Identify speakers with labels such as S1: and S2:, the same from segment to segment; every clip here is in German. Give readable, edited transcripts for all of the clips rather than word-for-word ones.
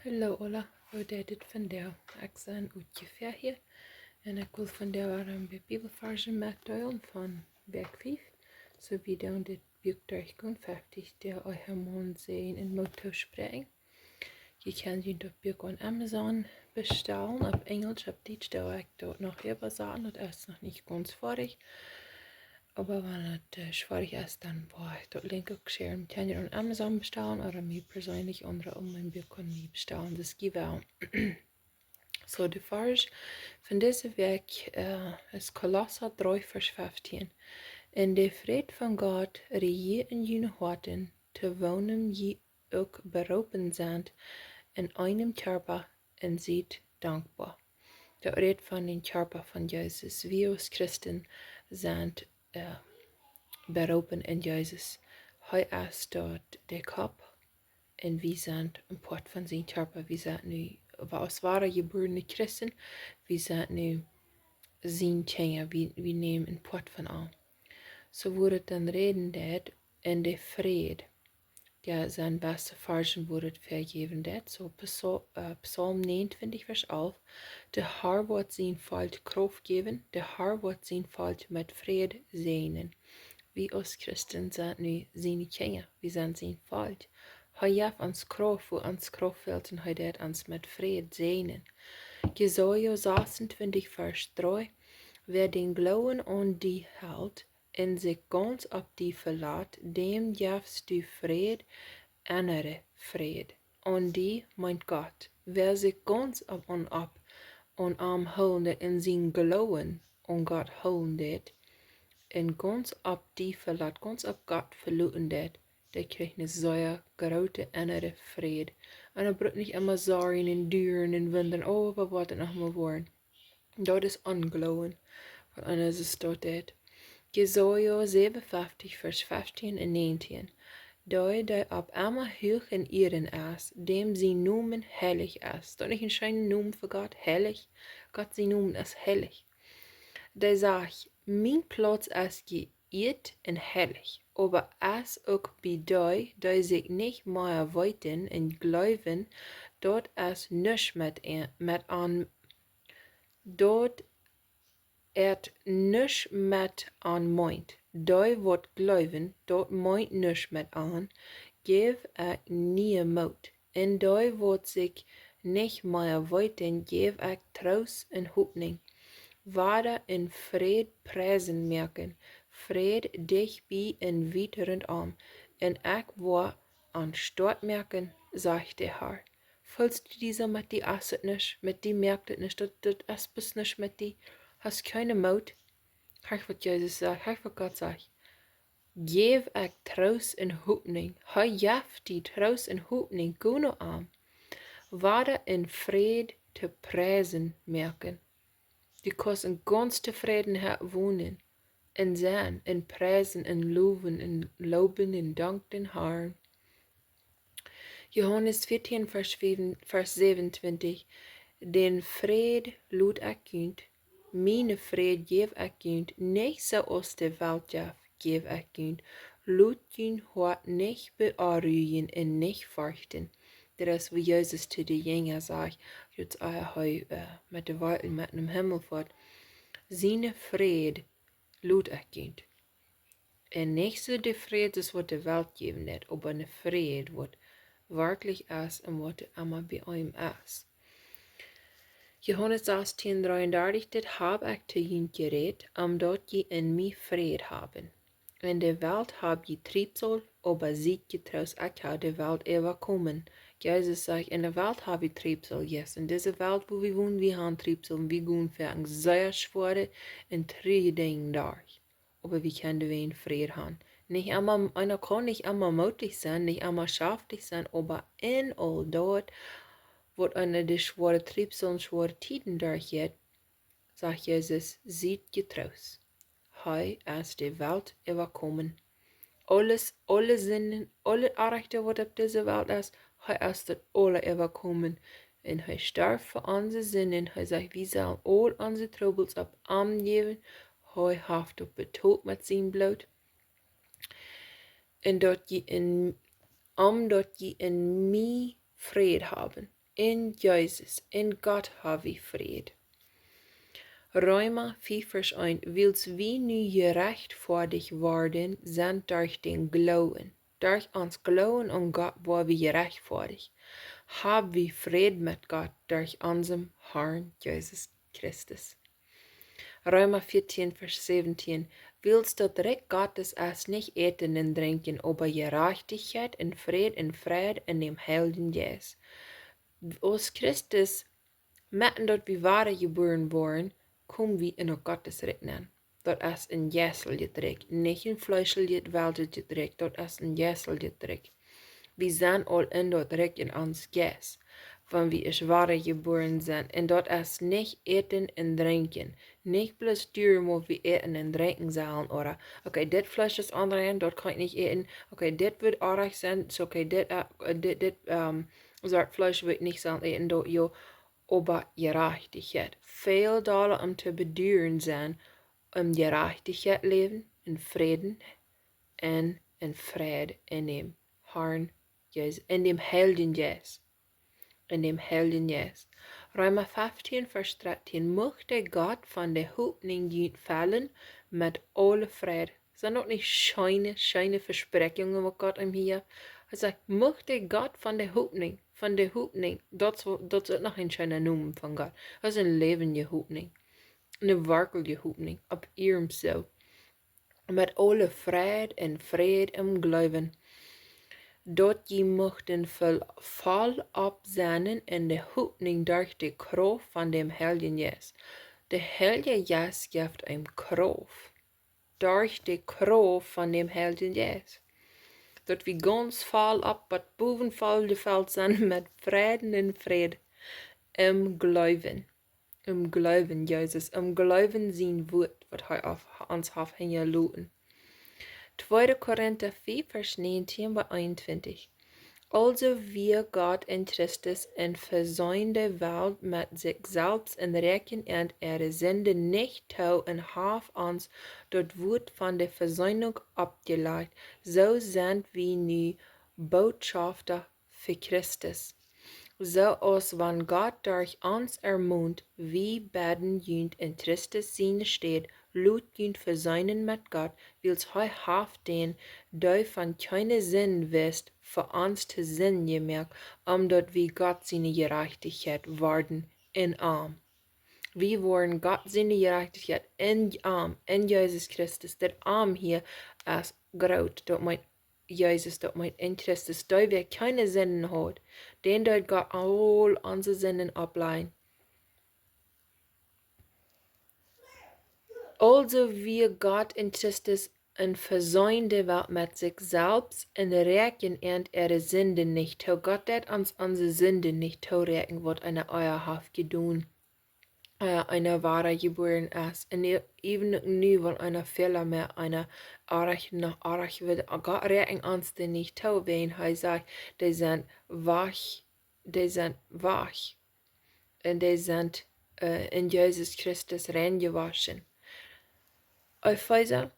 S1: Hallo alle, hoe deed het vandaag? Ik ben uitgeveer hier en ik wil vandaag een Bibelversen metdelen van Wäakj 5. So wie dan dit boek 53 der euch Mann sehen in Motor sprechen. Je kan je dat boek op Amazon bestellen, op Englisch, op Deutsch, da ich dort noch übersetzen, das ist noch nicht ganz fertig. Aber wenn es schwierig ist, dann war ich dort Link auch sharen. Kann ihr on Amazon bestellen oder mir persönlich andere mein Buch kann mir bestellen. Das gibt auch. So, de Vers van deze week is Kolosser 3, vers 15. En de Fräd von Gott, rejia in jullie Hoaten, te woonem je ook beroopen zijn, in eenem Kjarpa en siet dankboa. Dat redt van den Kjarpa van Jezus. Wir als Christen sind beroopen in Jezus. Hij is dort de kop en wie zijn een poort van zijn Kjarpa. Wie zijn nu, als ware geborene Christen, wie zijn nu zijn tjener, wie nemen een poort van aan. So wurde dann reden dat in de Fräd. Ja, zijn beste Varschen wurde vergeben dat. So Psalm 29, vers 11. De Haar wordt zijn Falt Kraft geben, de Haar wordt zijn Falt met Fräd zegnen. Wir als Christen sind nu zijn Kinder, wir sind zijn Falt. Hij heeft ons Kraft, wo ons Kraft fehlt, en hij deed ons met Fräd zegnen. Jesaja 26, vers 3. Wer den Glauben an die hält, en zich ganz op die verlaat, dem jefst du Fräd, eenere Fräd. An die meint Gott, wer sich ganz op en am houden en zijn Glauben an Gott houden, en ganz op die verlaat, ganz op Gott verlaten der kriegt eine sehr große innere Fräd. Und er braucht nicht immer Sorgen und Düren und Wundern, oh, was wird das nochmal worden? Das ist Unglauben. Von einer ist es dort. Jesaja 57, vers 15 en 19. Die op einmal hoch in ieren ist, dem sie noemen heilig ist. Dat nicht ein schöner Nomen für Gott, heilig. Gott sie noemen ist heilig. Die sagt, mein Platz ist geirrt und heilig, aber es auch bei die sich nicht mehr weiten und glauben, dort ist nichts mit an, dort nichts mit an meint. Die wat glauben, dort meint nichts mit an, geef ik nie Mut. En die wat sich nicht mehr weiten, geef ik Trost en Hoffnung. Wade in Fräd preisen merken, Fräd dich bei in weit rundum, en ik war an Stort merken, sagt der Herr. Fühlst du dieser mit die Asset nicht, mit die merkt es nicht, das ist nicht mit die, hast keine Mut? Hör was Jesus sagt, hör was Gott sagt. Geef ik Trost en Hoffnung, hij jeft die Trost en Hoffnung gono aan. Wade in Fräd te preisen merken. Die kosten ganz Tefriedenheit wohnen, in sein, in preisen, in loven, in loben, in dank den Herrn. Johannes 14, vers 27. Den Fräd lud ik kunt, meine Fräd geef ik kunt, nicht so aus der Welt geef ik kunt, lud kunt hoort nicht bearruien en nicht fürchten. Dat is wie Jezus te de Jünger sagt, jetzt hij met de Welt met dem Himmel fort. Seine Fräd lud ik kunt. En nicht so de Fräd is wat de Welt geben net, aber eine Fräd wat wirklich ist und was immer bei ihm ist. Johannes 16, 33, das hab ich zu ihnen geredet, dort je in mich Fräd haben. In der Welt hab je Trübsal, aber seid getrost, ich habe die Welt überkommen. Jesus sagt, in der Welt habe ich Trübsal, yes. In dieser Welt, wo wir wohnen, wir haben Trübsal und wir gehen für ein sehr schwere und trüge Dinge durch. Aber wir können wir in Frieden haben. Nicht einmal, einer kann nicht einmal mutig sein, nicht einmal schaftig sein, aber in all dort, wo einer die schwere Trübsal und schwere Tiden durchgeht, sagt Jesus, seid getrost. Hij is de Welt überkommen. Alle Sinnen, alle Rechte, was auf dieser Welt ist, hij ist das alle überkommen. Und hij starb für unsere Sinnen. Hij sagt, wir sollen all unsere Troubles auf ihm geben. Hij hat auch betont mit seinem Blut. Und dort je in mir Frieden haben. in Jesaz, in Gott have wir Fräd. Reema 5 Vers 1, wiels wie nu gerechtvaardig worden, sind durch den Glauben. Durch uns Glauben an Gott war wir gerechtvaardig. Haben wir Fräd mit Gott durch unseren Herrn Jesus Christus. Römer 14, Vers 17. Willst du direkt Gottes es nicht eten und trinken, aber Gerechtigkeit und Fried in dem Heiligen Geist. Aus Christus, mitten dort wir wahre geboren waren, kommen wir in Gottes Retten. Dort es in Jesel gedrückt, nicht in fleischliche Welt gedrückt, dort es in Jesel gedrückt. Wir sind all in dort direkt in uns Geist, wenn wir es wahre geboren sind, und dort es nicht eten und trinken. Nicht bloß dürfen, wo wir eten und trinken sollen, oder, okay, das Fleisch ist andere, dort kann ich nicht eten, okay, das wird arg sein, so okay, das Fleisch wird nicht sein, eten, dort, jo, aber Gerechtigkeit. Viel Dollar zu bedauern sein, Gerechtigkeit leben, in Frieden und in Fried in dem Herrn Jesus, in dem Heiligen Jesus. In dem Heiligen Jesus. Römer 15, Vers 13. Möchte Gott von der Hoffnung junt fallen mit alle Fried. Sind doch nicht scheine Versprechungen, was Gott ihm hier. Er sagt, möchte Gott von der Hoffnung, das ist noch ein schöner Name von Gott. Das ist ein lebende Hoffnung. Eine wirkliche Hoffnung, ab ihrem so. Mit alle Fried und Fried im Glauben. Dort je möchten voll absehnen in der Hoffnung durch die Kraft von dem Heiligen Jesus. Der Heilige Jesus gibt ihm Kraft. Durch die Kraft von dem Heiligen Jesus. Dort wir ganz voll ab, was bovenvoll gefällt sind mit Frieden und Fried im Glauben. Im Glauben, Jesus. Im Glauben sein Wort, was er auf uns hat hingelassen. 2. Korinther 4, Vers 19 bis 21. Also wie Gott in Christus in versäumte Welt mit sich selbst in Recken und Sünde nicht tau und hat uns dort Wort von der Versöhnung abgelegt, so sind wir nu Botschafter für Christus. So als wenn Gott durch uns ermunt, wie beten junt in Christus seine steht, lut junt versöhnen mit Gott, wils haft den, du von keine Sinn wisst, für uns zu Sinn gemerkt, dort wie Gott seine Gerechtigkeit worden in Arm. Wir wollen Gott seine Gerechtigkeit in Arm, in Jesus Christus, der Arm hier als groot, dort meint Jesus, dort meint in Christus, da wir keine Sünden hat, den dort Gott all unsere Sünden ableihen. Also wie Gott in Christus ein versäumte Welt mit sich selbst in Recken und Sünden nicht, so Gott hat uns unsere Sünden nicht recken, was eine Eierhaft getan. Eine wahre geboren ist. Und even nu, wenn einer Fehler mehr, einer arg nach arg wird, Gott retten uns den nicht tau, wenn er sagt, die sind wach, und die sind in Jesus Christus reingewaschen. Epheser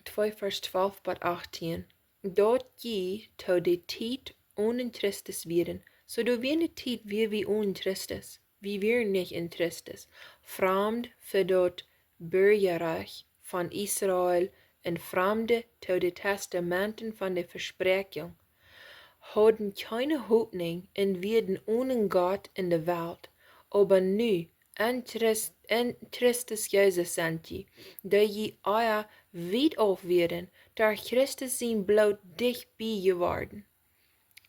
S1: 2, Vers 12 bis 18. Dort je tau die Tiet ohne Christus werden, so du wirst Tiet wie ohne Christus. Wir wären nicht in Christus, fremd für dort Bürgerreich von Israel und Fremde zu den Testamenten von der Versprechung, hatten keine Hoffnung und werden ohne Gott in der Welt, aber nu in Christus Jesus sind die je euer weit auf werden, durch Christus sein Blut dich bei geworden.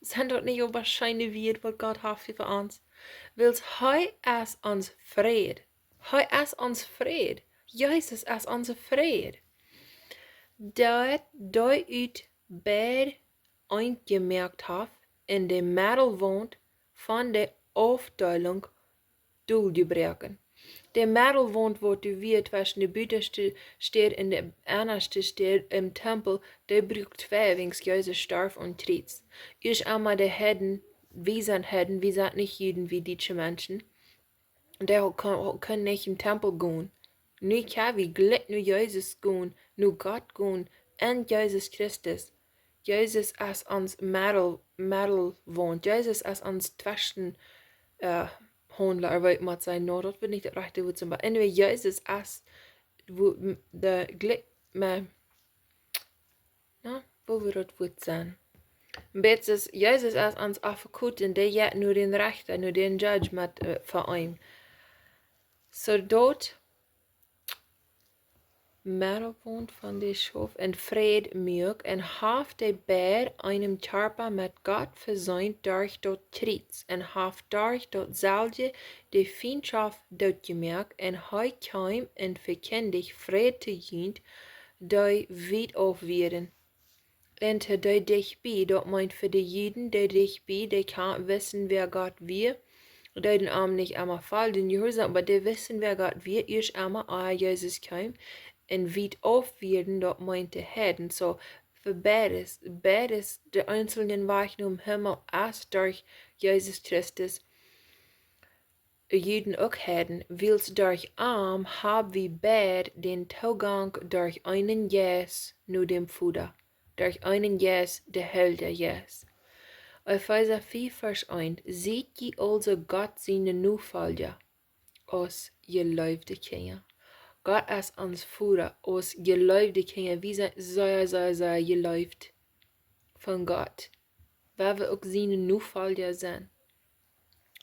S1: Sind dort nicht aber scheine wird, was Gott hat für uns? Wils hij is ons Fräd. Hij is ons Fräd. Jesus is onze Fräd. Dat uit beide eingemerkt hat, in de middel woont van de Aufteilung doelgebreken. De middel woont wat u weet, was de buitenste steht in de innerste steht im Tempel, de brugt twee wings Jesus starf und tritt. Ich einmal de Heden, wir sind nicht Juden wie deutsche Menschen. Und der können nicht im Tempel gehen. Nu kann wir gleich nur Jesus gehen, nur Gott gehen, und Jesus Christus. Jesus als uns Mädel wohnt. Jesus als uns zwischen handelen, weet maar zijn, nou, dat wordt niet het rechte woord zijn, maar anyway, Jezus als de gelijk, maar, nou, wo wordt het woord zijn? Betes, Jezus als ons afgekuten, die jet nu den rechter, nu den judgment voor hem. So daut Meerwohnt van de Schof en Fräd mög en haft de beer einem Kjarpa met Gott versäumt durch dort Triets en haft durch dort Salje de Fiendschaft dort gemerkt en hei kaum en verkendig Fräd te junt, die weit aufweren. En te die dichtbij, dat meint für die Juden, die dichtbij, die kan wissen, wer Gott wir. Die den Arm nicht einmal fallen, den Gehorsam, aber die wissen, wer Gott wir, erst einmal, Jesus kam. En weit aufwärden, dat meinte Herden. So, für beides, die einzelnen Weichen um Himmel, als durch Jesus Christus, Juden auch Herden, wils durch Arm, hab wie beid den Zugang durch einen Jes, nur dem Fuder. Durch einen Jes, der Helder Jes. Epheser 4, Vers 1. Seht je also Gott seine Nufalja, aus geläufte Kinder. Gott ist uns Vater, aus geläufte Kinder. Wir sind sehr geläuft von Gott. Weil wir auch seine Nufalja sind.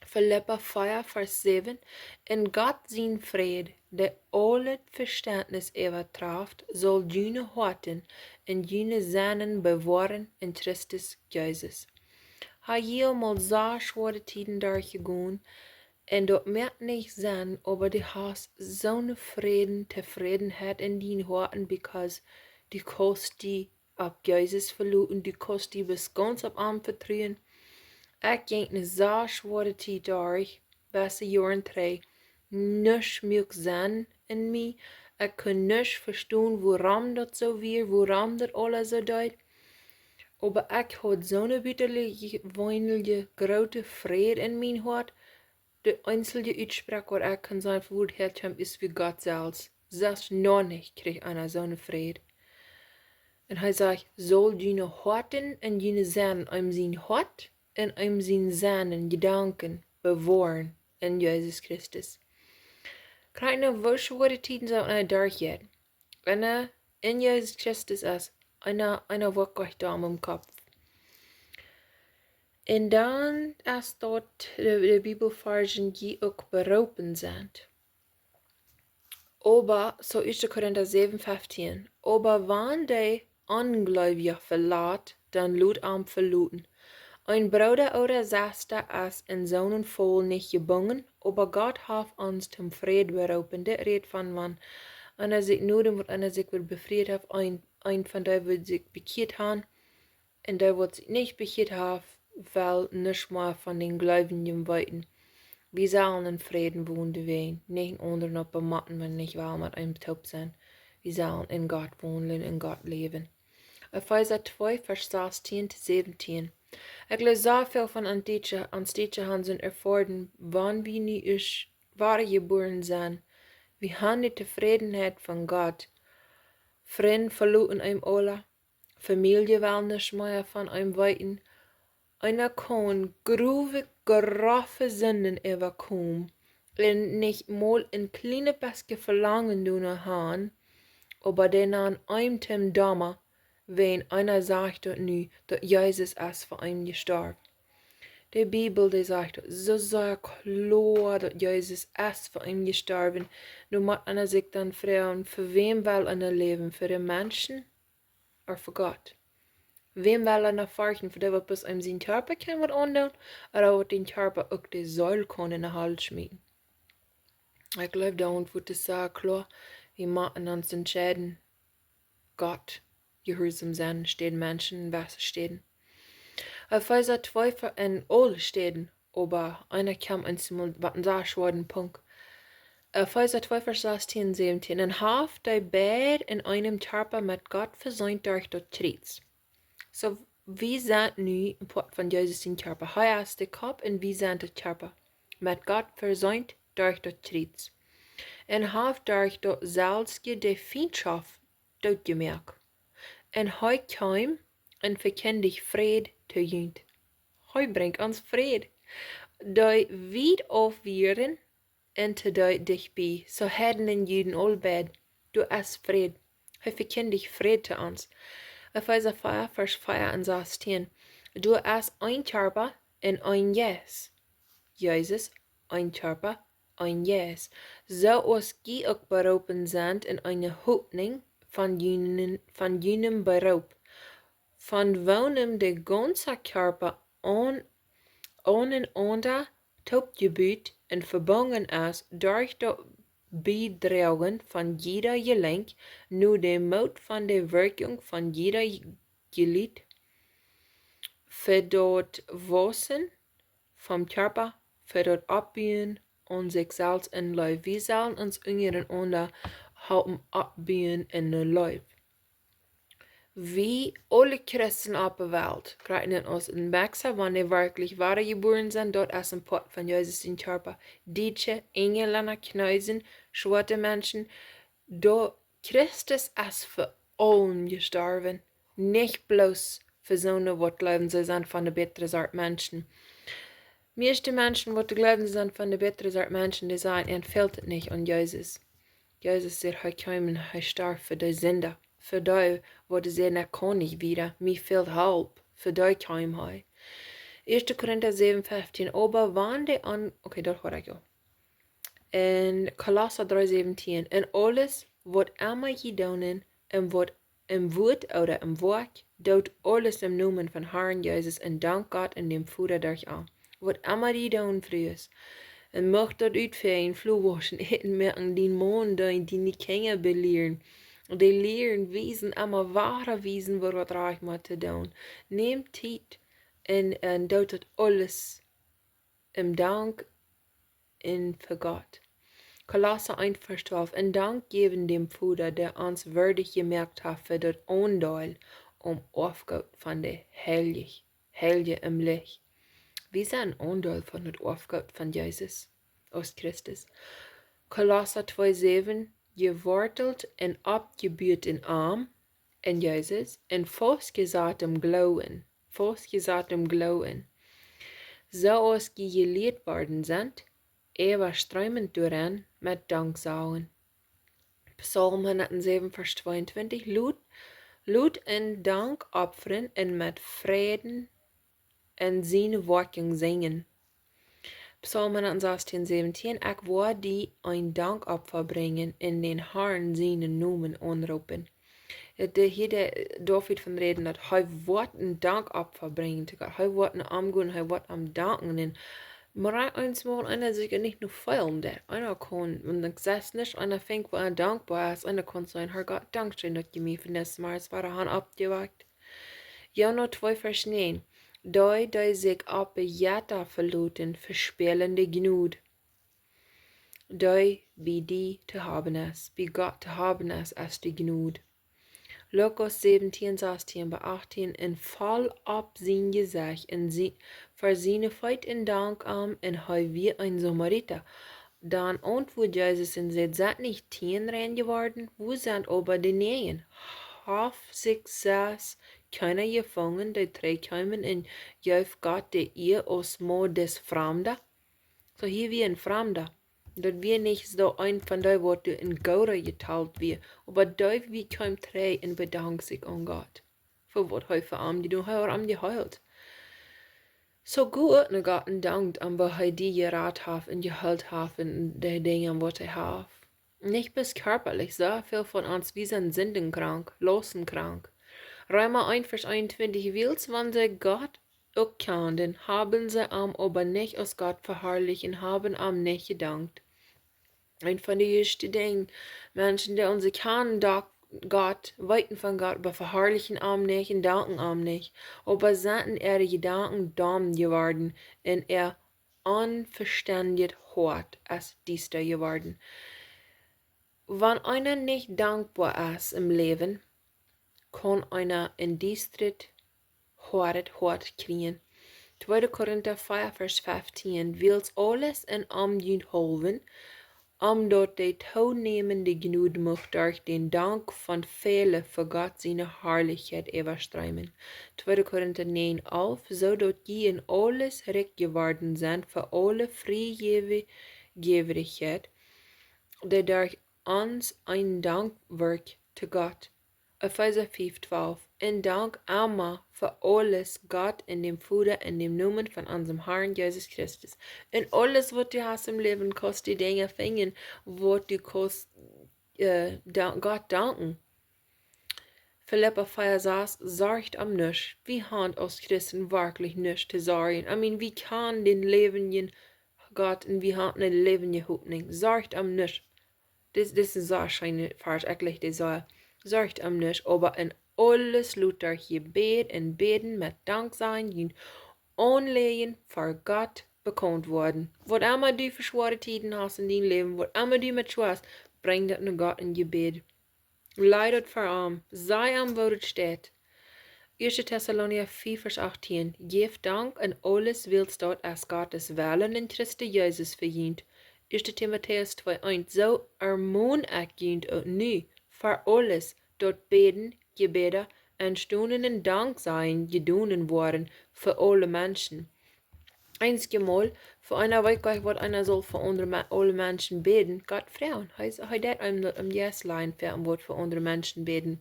S1: Philippa 4, Vers 7. In Gott sein Fried, der alle Verständnis übertrifft, soll jene Hoaten und jene Seinen bewahren in Christus Jesus. Hij mal so schwere Tiden durchgegangen, en dat merkt nicht sein, aber die hast zo'n Frieden, Tefriedenheit in den Hoaten, because die kost die ab Jesus verloren, die kost die bis ganz ab am vertrauen. Ich ging eine so schwere Tid durch, was Jahren 3, nichts mehr sein in mir, ich kann nicht verstehen, warum das so wird, warum das alles so deut. Aber ich had zo'n bitterliche, weinige, Groote Fräd in mijn hart. De einzige Uitspraak waar ik kan zijn voor het herkommt is wie Gott selbst. Zelfs noch nicht krieg einer zo'n Fräd. En hij sagt, soll jene Hoaten en jene Seinen zijn hart en zijn Seinen Gedanken bewahren in Jesus Christus. Krijg nou wo schwere Tiden zou einer durchgehen. En in Jesus Christus is einer wirklich da am Kopf. En dan is dort de Bibelversen die ook beroopen zijn. Aber, so 1. Korinther 7, 15. Aber wann die Ungläubige verlaat, dann lud am verluten. Ein Bruder oder Schwester ist in zo'n Fall nicht gebunden, aber Gott hat uns zum Fried beroopen. Dit redt van man, einer sich nodig wordt, einer sich wird befried hat, ein von der wird sich bekeerd haben, und der wird sich nicht bekeerd haben, weil nicht mal von den Gläubigen weiten. Wir sollen in Frieden wohnen wehen, nicht anderen auf bematten, wenn nicht weil mit einem taub sein. Wir sollen in Gott wohnen, in Gott leben. Epheser 2, Vers 16 bis 17. Ich lese so viel von uns Deutsche Hansen erfahren, wann wir nicht wahre geboren sind. Wir haben die Zufriedenheit von Gott. Freunde verloren einem alle. Familie will nicht mehr von einem weiten. Einer kann grove Sünden überkommen und nicht mal ein kleines bisschen Verlangen haben, aber dann an einem Tim Dammer, wenn einer sagt nu, dass Jesus ist für ihn gestorben. Die Bibel, die sagt, so sehr klar, dass Jesus ist für ihn gestorben. Nun muss einer sich dann fragen, für wen will einer leben? Für den Menschen oder für Gott? Wem will einer fürchten? Für den, was bis einem sein Kjarpa kann was andauern? Oder was den Kjarpa auch die Säule kann in den Hals schmieden? Ich glaube, da wird es sehr klar, wir machen uns entscheiden, Gott gehorsam sein, stehen Menschen, was stehen. Epheser 2 in alle stehen, aber einer kam einmal, was ein sehr schwerer Punkt. Epheser 2, Vers 16 und 17. Und haft die beid in einem Kjarpa mit Gott versäumt durch das Triets. So, wie sind nu im Port von Jesus in Kjarpa? Hij ist der Kopf und wie sind der Kjarpa? Mit Gott versäumt durch das Triets. Und haft durch das Salzge die Feindschaft dort gemerkt. Und hij kam und verkendigt Fried te junt. Hij bringt uns Fried. die weit aufwieren en te die dich bij, so heden en Juden all bed, du es Fräd. Hij verkennt dich Fräd te ons. Epheser 4, vers 4 en 16. Du es ein Kjarpa en ein Jes. Jezus, ein Kjarpa, ein Jes. Zo als die ook beroopen zijn in een hoetening van eenem beroep. Van woonem de ganze Kjarpa ohne ander topgebied en verbonden is durch de bijdragen van jeder gelenk, nu de moed van de werking van jeder gelied, für dat Wassen vom Kjarpa, für dat opbien on zichzelf en lijf. Wie zullen ons ungeren onder helpen opbien in de lijf? Wie alle Christen op de wereld krijgen ons een Wechsel, wanneer wirklich wahre geboren sind, dort ist ein Pot von Jesus in Kjarpa. Dietsche, Engländer, Knäusen, schwarze Menschen, do Christus ist für allen gestorben, nicht bloß für so eine, die glauben, sie sind von der besseren Art Menschen. Meeste Menschen, die glauben, sie sind von der besseren Art Menschen, die sagen, ihnen fehlt es nicht an Jesus. Jesus sagt, er kommen, er starb für die Sünder. Für die, wo die sehen, er kann nicht wieder, mir fehlt Halb, für die kam er. 1. Korinther 7, 15, aber wann die an, okay, dort war ich ja. In Kolosser 3, 17, in alles, was immer gedonen, im Wort oder im Wäakj, daut alles im Namen von Herrn Jesus und dank Gott und dem Vater durch an. Was immer die doen frühs. En mocht dat uitveen, vloerwaschen, eten merken, die Mann, die niet kennen beleeren. Die leren wezen, aber wahre wezen, wat reich maar te doen. Neem tijd en doet het alles im Dank en für Gott. Kolosser 1, Vers 12. En Dank geben dem Vater, der uns würdig gemerkt hat für das Anteil Aufgaut von der Heilige im Licht. Wir sind Anteil von das Aufgaut von Jesus aus Christus. Kolosser 2, 7. Gewortelt en abgebüht in Arm in Jesus en vastgezaad im Glauben. So als die gelehrt worden sind, strömend doorheen met dankzauwen. Psalm 107, Vers 22. Loot en Dank opferen en met vreden en zijn werking zingen. Psalm 116, 17. Ik wou die een dankopfer brengen in den Herrn zijn noemen aanroepen. Hier David van reden dat hij wordt een dankopfer brengen te God. Hij wordt een omgaan, hij wordt am danken. En maar einmal einer sich nicht nur feilen, der einer kann, und dann sagt nicht, einer fängt, wo er dankbar ist, einer kann sein, Herr Gott, Dankeschön, dass du mir für das Mal es war der Hand abgewagt. Jona 2, Vers 9. Die sich ab Jeta verluten, verspielende Gnut. Die te haben ist, bei Gott te haben ist, als die Gnut. Lukas 17, 16, 18, in voll ab sein Gesicht, für seine Feit in Dank en hij wie ein Samariter. Dann antwortet Jesus und sagt, seid nicht 10 rein geworden, wo sind aber die 9? Haf sich saß keiner gefangen, die 3 kamen in Jäft Gott, der ihr aus Mo des Fremder. So hier wie ein Fremder. Dat wir nicht so ein von der Worte in Gouda geteilt wir, aber da wie kaum 3 und bedankt sich an Gott. Für was hij für die doen, hij am geheult. So gut ne Gott dankt, aber hij die gerat hat und geheilt hat und die Dinge, was er hat. Nicht bis körperlich, so viel von uns, wir sind sindenkrank, losenkrank. Reema 1, Vers 21, wiels, wann sie Gott auch kannten, haben sie aber nicht aus Gott verherrlichen, haben nicht gedankt. Ein von den ersten Dingen, Menschen, die uns kennen, Gott, weiten von Gott, aber verherrlichen nicht und danken nicht. Aber sind ihre Gedanken dumm geworden und unverständig hart als dies da geworden. Wenn einer nicht dankbar ist im Leben, kann einer in Distrikt hart kriegen. 2. Korinther 4, Vers 15. Wiels alles in junt haben, omdat die toenehmende Gnudemach durch den Dank von velen für Gott seine Herrlichkeit überströmen. 2. Korinther 9:11, zodat je in alles recht geworden zijn für alle vrijgevigheid, die durch uns ein Dankwerk zu Gott. Epheser 5:12, in Dank einmal für alles Gott in dem Vater in dem Namen von unserem Herrn Jesus Christus. In alles, was du hast im Leben, kannst du Dinge finden, wo du kannst Gott danken. Philippa 4:6, sorgt am nichts. Wir haben als Christen wirklich nichts zu sorgen. Wir kann den Leben Gott und wir haben ein Leben Hoaten. Sorgt am nichts. Das ist so schön, falsch, eigentlich, das soll. Sorgt am nichts, aber in alles Luther Gebet und Beten mit Danksein und Anlegen für Gott bekannt worden. Was immer du für schwere Tiden hast in deinem Leben, was immer du mit schwerst, bring das nach Gott in Gebet. Leidet für arm, sei am, wo es steht. 1. Thessalonicher 4:18, Jäft Dank und aules wiels daut als Gottes Wellen in Christus Jesus verdient. 1. Timotheus 2:1, so ermahn ich junt und nu, für alles, dort beten, Gebete und Stunden in Danksein gedonen worden für alle Menschen. Einzige Mal, für einer Weile, was einer soll für alle Menschen beten, Gott Frauen. Er dat am Jeslein für ein Wort für andere Menschen beten.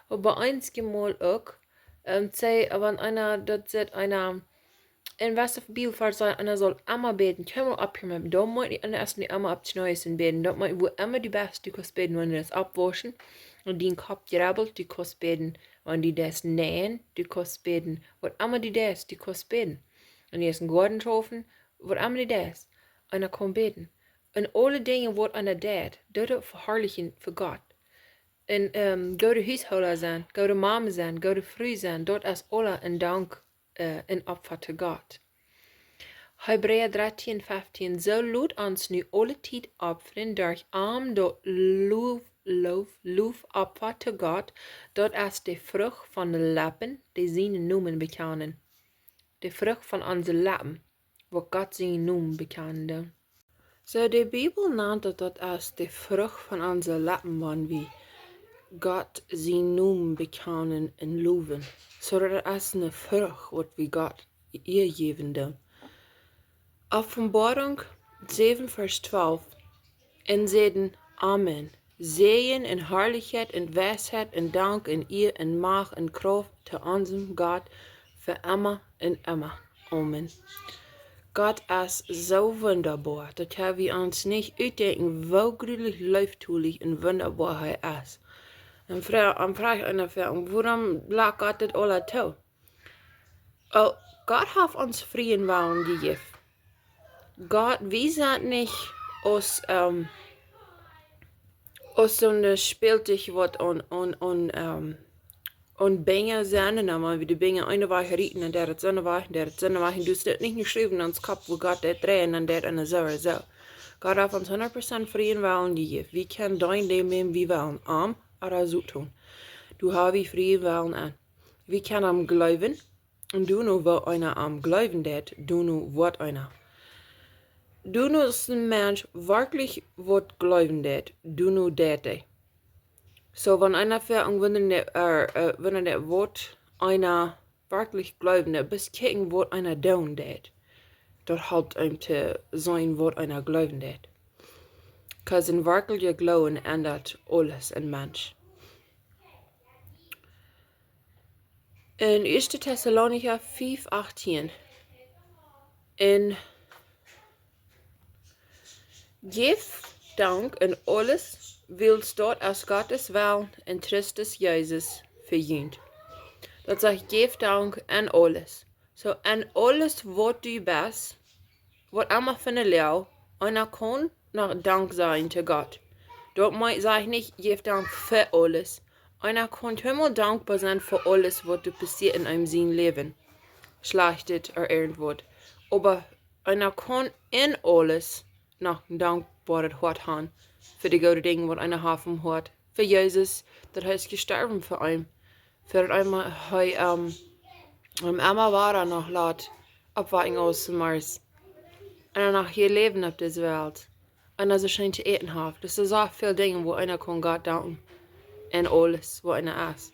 S1: Aber einzige Mal auch, wenn einer, das sagt einer, in was der Bibel sagt, einer soll immer beten, können wir abhören, da muss ich erst nicht immer ab Neues beten, da muss ich wo immer die Beste, du kannst beten, wenn du das abwaschen, und den Kopf gerabbelt, du kannst beten, wenn die das nähen, du kannst beten, was immer die das, du kannst beten. Und jetzt einen Garten schaffen, was immer die das, einer kann beten. Und alle Dinge, was einer tut, das verherrlichen für Gott. Und gute Hausholder sein, gute Mama sein, gute Frau sein, dort ist alle ein Dank in Opfer zu Gott. Hebräer 13:15, so lud uns nu alle Zeit opfern durch dort Opfer zu Gott, dort ist die Frucht von den Lippen, die seinen Namen bekennen. Die Frucht von unseren Lippen, wo Gott seinen Namen bekennen. So die Bibel nennt das als die Frucht von unseren Lippen, wenn wir Gott seinen Namen bekennen und loben. So das ist eine Frucht, was wir Gott ihr geben dürfen. Offenbarung 7:12. Und sagen Amen. Segen und Herrlichkeit und Weisheit und Dank und Ehr und Macht und Kraft zu unserem Gott für immer und immer. Amen. Gott ist so wunderbar, dass wir uns nicht ausdenken, wie gründlich, leiftulich und wunderbar er ist. Und frage einer, warum lag Gott das alle zu? Oh, Gott hat uns freien Willen gegeben. Gott, wir sind nicht aus so einer Spieltisch, was und Bänge sind, aber wie die Bänge eine Woche rieten und der hat so eine Woche, du hast das nicht geschrieben ins Kopf, wo Gott das drehen und der eine so. Gott hat uns 100% freien Willen gegeben. Wir können dein Leben nehmen, wie wir wollen, arm oder so tun. Du hast wie freien Willen an. Wir können am Glauben und du nur, wo einer am Glauben hat, du nur, was einer. Du nur ist ein Mensch wirklich, was glauben hat, du nur das. So, wenn einer wenn er Wort einer wirklich glauben hat, bis kicken, was einer tun hat, das helpt ihm zu sein, was einer glauben hat. Because in wirklicher Glauben ändert alles ein Mensch. In 1. Thessalonicher 5:18 in Jäft Dank in alles wiels dort aus Gottes Wellen in Christus Jesus verdient. Dat sagt Jäft Dank in alles. So in alles wat du bist, wat immer von der Lehre, einer kann nach Dank sein zu Gott. Dort sage ich nicht Jäft Dank für alles. Einer kann immer dankbar sein für alles, was passiert in einem sein Leben. Schlechtet oder irgendwas. Aber einer kann in alles nach dankbares Hort haben. Für die guten Dinge, was einer haben hat. Für Jesus, dass er ist gestorben für ihn. Für einmal, einmal war er noch laut, abwarten aus dem Mars. Und er noch hier leben auf dieser Welt.
S2: en als schijn te eten heeft. Dus er zijn veel dingen waar einer kan God danken. En aules, waar einer is.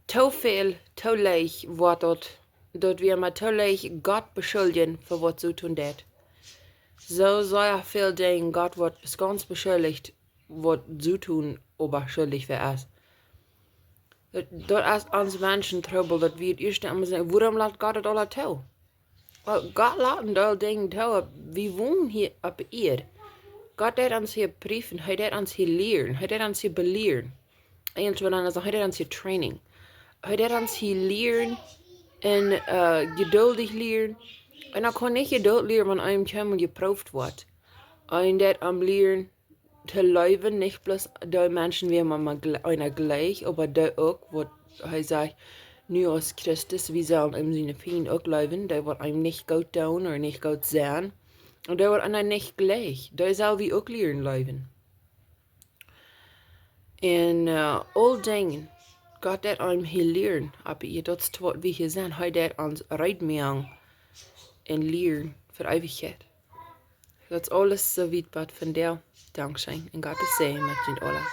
S2: Tofaul, te leeg wordt dat we maar te leeg God beschuldigen voor wat ze tun deed. Zo sehr veel dingen God wordt ganz beschuldigt, wat ze tun, aber schuldig für is. Dat is ons mensen trouble, dat we het eerst einmal zeggen, waarom laat God het alle toe? Well, God laat al dingen toe, we wonen hier op eer. God deed ons hier brieven, hij deed ons hier leren, hij deed ons hier beleren. Eens wat anders, hij deed ons hier training. Hij deed ons hier leren en geduldig leren. En dan kan niet geduld leren, wanneer einem helemaal geproefd wordt. En dat leren te leven, niet bloß die mensen wie man einer gleich, aber die ook, wat hij zegt, nu als Christus, wie sollen ihm seine Pijn ook leven, die wordt einem nicht gut doen, oder nicht gut zijn. Und die wordt einer nicht gleich, die zal wie ook leren leven. En all dingen, Gott dat einem hier leren, aber ihr dat is wat we hier zijn, hij dat ons reitmeang en leren voor eeuwigheid. Dat is alles so weit von der Dankschein. En Gottes Segen met jullie allen.